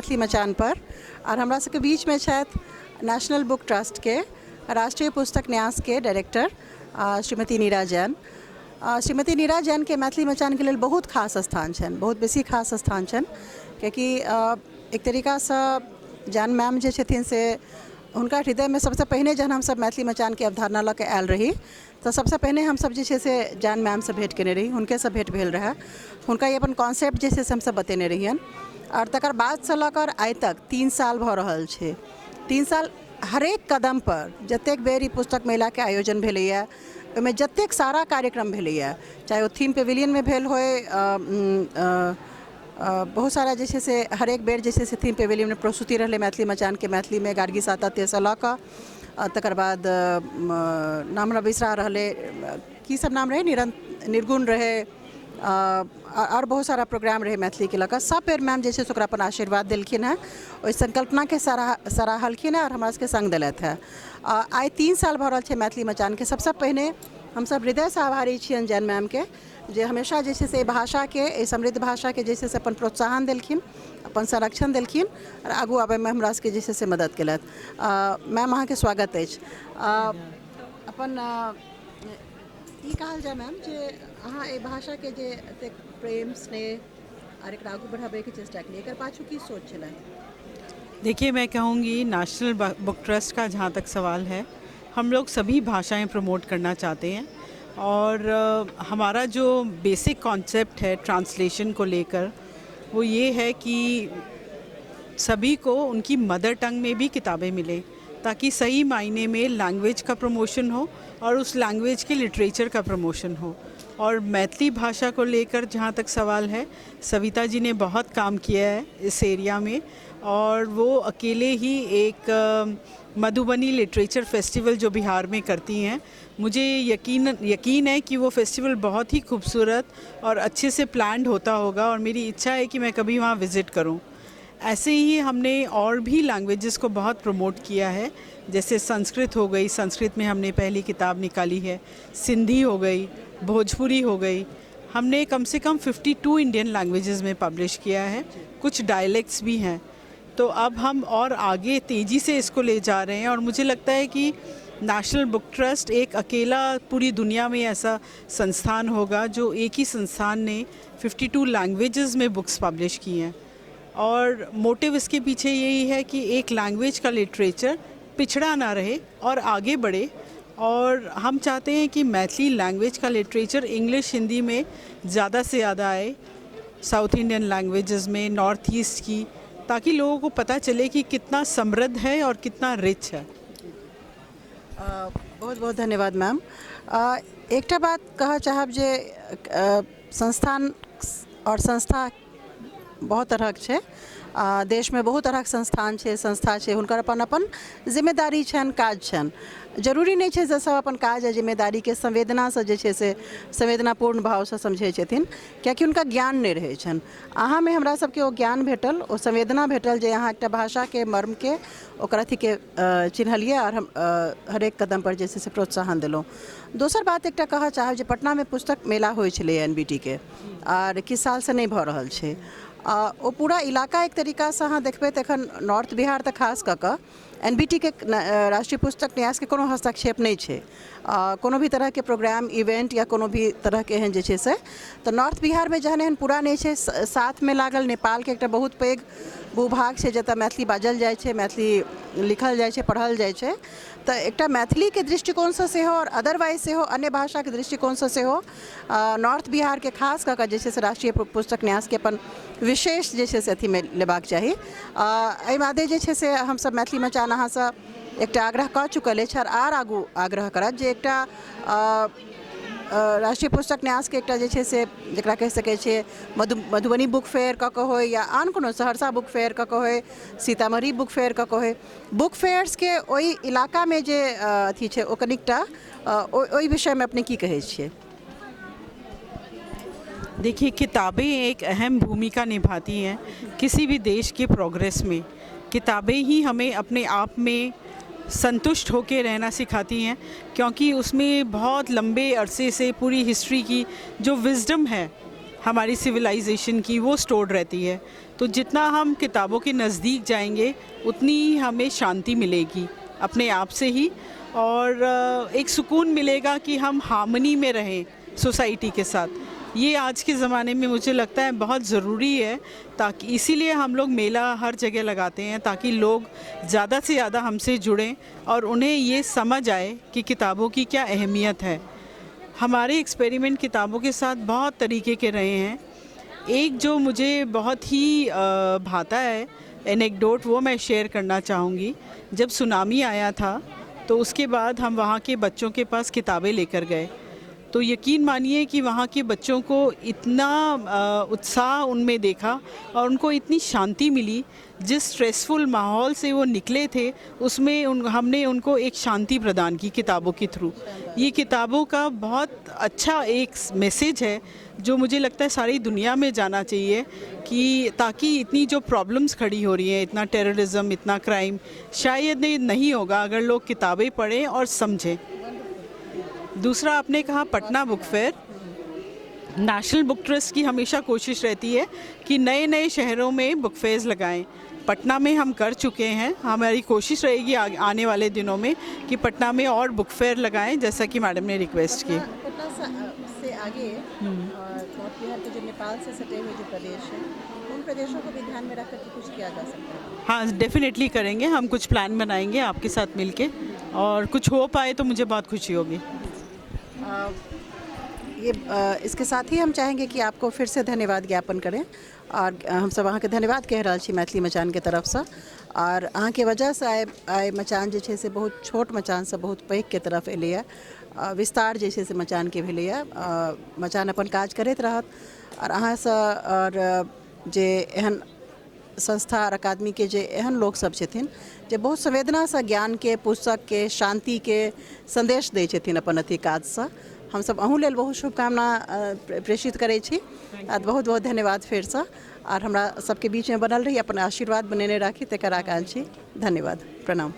मैथिली मचान पर और हमरा सबके बीच में छथि नेशनल बुक ट्रस्ट के राष्ट्रीय पुस्तक न्यास के डायरेक्टर श्रीमती नीरा जैन। श्रीमती नीरा जैन के मैथिली मचान के लिए बहुत खास स्थान छनि, बहुत बेसी खास स्थान छनि, कियाकि एक तरीका से जैन मैम जे छथिन से हुनका हृदय में सबसे पहिने जहन हम सब मैथिली मचान के अवधारणा लऽ के आयल रही तो सबसे पहिने हम सब जे छै से जैन मैम से भेंट केने रही, हुनके से भेंट भेल रहे, हुनका ये अपन कॉन्सेप्ट जे छै से हम सब बतेने रहियन और तकर बाद से लऽ कर आइ तक 3 साल भऽ रहल छै। 3 साल हरेक कदम पर जतेक बेर ई पुस्तक मेला के आयोजन भेलैया ओहिमे जतेक सारा कार्यक्रम भेलैया, चाहे वो थीम पेविलियन में भेल होय, बहुत सारा जे छै से हरेक बेर जे छै से थीम पेविलियन में प्रस्तुति रहलै मैथिली मचान के, मैथिली में गार्गी साता से लऽ कऽ तकर बाद नाम हमरा बिसरा रहलै, की सब नाम रहे, निर्गुण रहे और बहुत सारा प्रोग्राम रहे मैथिली के लऽ कऽ। सब बेर मैम जे छै से ओकरा अपन आशीर्वाद देलखिन हैं, ओहि संकल्पना के सराहलखिन हैं और हमरा सबके संग देलथि हैं। आइ 3 साल भऽ रहल छै मैथिली मचान के। सबसे पहिने हम सब हृदय से आभारी छियनि जैन मैम के जे हमेशा जे छै से भाषा के, समृद्ध भाषा के जे छै से अपन प्रोत्साहन देलखिन, अपन संरक्षण देलखिन और आगू आबे में हमरा सबके जे छै से मदद केलथि। मैम अहाँ के स्वागत अछि। अपन ई कहल जाय मैम जे अहाँ एहि भाषा के जे एतेक प्रेम स्नेह और एकरा आगू बढ़ाबे के चेष्टा केलिए, एकर पाछू की सोच छलै? देखिए, मैं कहूँगी नेशनल बुक ट्रस्ट का जहाँ तक सवाल है, हम लोग सभी भाषाएं प्रमोट करना चाहते हैं और हमारा जो बेसिक कॉन्सेप्ट है ट्रांसलेशन को लेकर वो ये है कि सभी को उनकी मदर टंग में भी किताबें मिलें ताकि सही मायने में लैंग्वेज का प्रमोशन हो और उस लैंग्वेज के लिटरेचर का प्रमोशन हो। और मैथिली भाषा को लेकर जहाँ तक सवाल है, सविता जी ने बहुत काम किया है इस एरिया में और वो अकेले ही एक मधुबनी लिटरेचर फेस्टिवल जो बिहार में करती हैं, मुझे यकीन है कि वो फेस्टिवल बहुत ही खूबसूरत और अच्छे से प्लान्ड होता होगा और मेरी इच्छा है कि मैं कभी वहाँ विज़िट करूँ। ऐसे ही हमने और भी लैंग्वेजेस को बहुत प्रमोट किया है, जैसे संस्कृत हो गई, संस्कृत में हमने पहली किताब निकाली है, सिंधी हो गई, भोजपुरी हो गई, हमने कम से कम 52 इंडियन लैंग्वेजेस में पब्लिश किया है, कुछ डायलेक्ट्स भी हैं। तो अब हम और आगे तेज़ी से इसको ले जा रहे हैं और मुझे लगता है कि नेशनल बुक ट्रस्ट एक अकेला पूरी दुनिया में ऐसा संस्थान होगा जो एक ही संस्थान ने 52 लैंग्वेजेस में बुक्स पब्लिश की हैं। और मोटिव इसके पीछे यही है कि एक लैंग्वेज का लिटरेचर पिछड़ा ना रहे और आगे बढ़े और हम चाहते हैं कि मैथिली लैंग्वेज का लिटरेचर इंग्लिश हिंदी में ज़्यादा से ज़्यादा आए, साउथ इंडियन लैंग्वेजेस में, नॉर्थ ईस्ट की, ताकि लोगों को पता चले कि कितना समृद्ध है और कितना रिच है। बहुत बहुत धन्यवाद मैम। एकटा बात कह चाहब जे संस्थान और संस्था बहुत तरह छै, देश में बहुत तरह संस्थान छै, संस्था छै, हुनकर अपन अपन जिम्मेदारी छनि, काज छनि। जरूरी नहीं छै जे सब अपन काज आ जिम्मेदारी के संवेदना से जे छै से संवेदनापूर्ण भाव से समझै छथिन, कियाकि हुनका ज्ञान नहीं रहे छनि। अहाँ में हमरा सबके ओ ज्ञान भेटल, ओ संवेदना भेटल जे अहाँ एकटा भाषा के मर्म के ओकर अथी के चिन्हलिए और हम हरेक कदम पर जे छै से प्रोत्साहन देलहुँ। दोसर बात एकटा कहऽ चाहब जे पटना में पुस्तक मेला होइ छलै NBT के और किछु साल से नहीं भऽ रहल छै। ओ पूरा इलाका एक तरीका से अहाँ देखबै तऽ एखन नॉर्थ बिहार तऽ खास कऽ कऽ NBT के राष्ट्रीय पुस्तक न्यास के कोनो हस्तक्षेप नहीं छै। कोनो भी तरह के प्रोग्राम इवेंट या कोनो भी तरह के एहन जे छै से तऽ नॉर्थ बिहार में जहन एहन पूरा नहीं छै। साथ में लागल नेपाल के एकटा बहुत पैघ भूभाग छै जतऽ मैथिली बाजल जाइ छै, मैथिली लिखल जाइ छै, पढ़ल जाइ छै। तऽ एकटा मैथिली के दृष्टिकोण से सेहो और अदरवाइज सेहो अन्य भाषा के दृष्टिकोण से सेहो नॉर्थ बिहार के खास कऽ जे छै से राष्ट्रीय पुस्तक न्यास के अपन विशेष जे छै से अथी में लेबाक चाही। एहि बादे जे छै से हम सब मैथिली मचान अहाँ से एकटा आग्रह कऽ चुकल अछि और आगू आग्रह करत जे एकटा राष्ट्रीय पुस्तक न्यास के एकटा जे छै से जकरा कहि सकै छियै मधुबनी बुक फेयर कऽ कऽ होय या आन कोनो सहरसा बुक फेयर कऽ कऽ होय, सीतामढ़ी बुक फेयर कऽ कऽ होय, बुक फेयर्स के ओहि इलाका में जे अथी छै ओ कनिकटा ओहि विषय में अपने की कहै छियै? देखिए, किताबें एक अहम भूमिका निभाती हैं किसी भी देश के प्रोग्रेस में। किताबें ही हमें अपने आप में संतुष्ट होकर रहना सिखाती हैं, क्योंकि उसमें बहुत लंबे अरसे से पूरी हिस्ट्री की जो विज़डम है हमारी सिविलाइजेशन की वो स्टोर्ड रहती है। तो जितना हम किताबों के नज़दीक जाएंगे उतनी ही हमें शांति मिलेगी अपने आप से ही, और एक सुकून मिलेगा कि हम हार्मनी में रहें सोसाइटी के साथ। ये आज के ज़माने में मुझे लगता है बहुत ज़रूरी है, ताकि इसीलिए हम लोग मेला हर जगह लगाते हैं, ताकि लोग ज़्यादा से ज़्यादा हमसे जुड़ें और उन्हें ये समझ आए कि किताबों की क्या अहमियत है। हमारे एक्सपेरिमेंट किताबों के साथ बहुत तरीके के रहे हैं। एक जो मुझे बहुत ही भाता है एनेक्डोट, वो मैं शेयर करना चाहूँगी। जब सुनामी आया था तो उसके बाद हम वहाँ के बच्चों के पास किताबें लेकर गए, तो यकीन मानिए कि वहाँ के बच्चों को इतना उत्साह उनमें देखा और उनको इतनी शांति मिली। जिस स्ट्रेसफुल माहौल से वो निकले थे उसमें हमने उनको एक शांति प्रदान की किताबों के थ्रू। ये किताबों का बहुत अच्छा एक मैसेज है जो मुझे लगता है सारी दुनिया में जाना चाहिए, कि ताकि इतनी जो प्रॉब्लम्स खड़ी हो रही हैं, इतना टेररिज्म, इतना क्राइम, शायद ये नहीं होगा अगर लोग किताबें पढ़ें और समझें। दूसरा, आपने कहा Patna book fair. National book trust की हमेशा कोशिश रहती है कि नए नए शहरों में बुक फेयर्स लगाएं। पटना में हम कर चुके हैं, हमारी कोशिश रहेगी आने वाले दिनों में कि पटना में और बुक फेयर लगाएं, जैसा कि मैडम ने रिक्वेस्ट की। पटना से आगे नॉर्थ बिहार के जो नेपाल से सटे हुए जो प्रदेश हैं, उन प्रदेशों को भी ध्यान में रख करके कुछ किया जा सकता है? हाँ, डेफिनेटली करेंगे। हम कुछ प्लान बनाएंगे आपके साथ मिलके, और कुछ हो पाए तो मुझे बहुत खुशी होगी। इसके साथ ही हम चाहेंगे कि आपको फिर से धन्यवाद ज्ञापन करें, और हम सब अहाँ के धन्यवाद कह रहा छी मैथिली मचान के तरफ से। और अहाँ के वजह से आइ मचान जे छे से बहुत छोट मचान से बहुत पैघ के तरफ एलैए, विस्तार जे छे से मचान के भेलैए। मचान अपन काज करैत रहत, और अहाँ से और जे एहन संस्था और अकादमी के जे एहन लोग सब छथिन जे बहुत संवेदना से ज्ञान के, पुस्तक के, शांति के संदेश दै छथिन अपन अथी काज से। हम सब अहूँ लेल बहुत शुभकामना प्रेषित करै छी। बहुत बहुत धन्यवाद फेर से, और हमरा सबके बीच में बनल रही, अपन आशीर्वाद बनेने राखी, तेकर आकांक्षी। धन्यवाद, प्रणाम।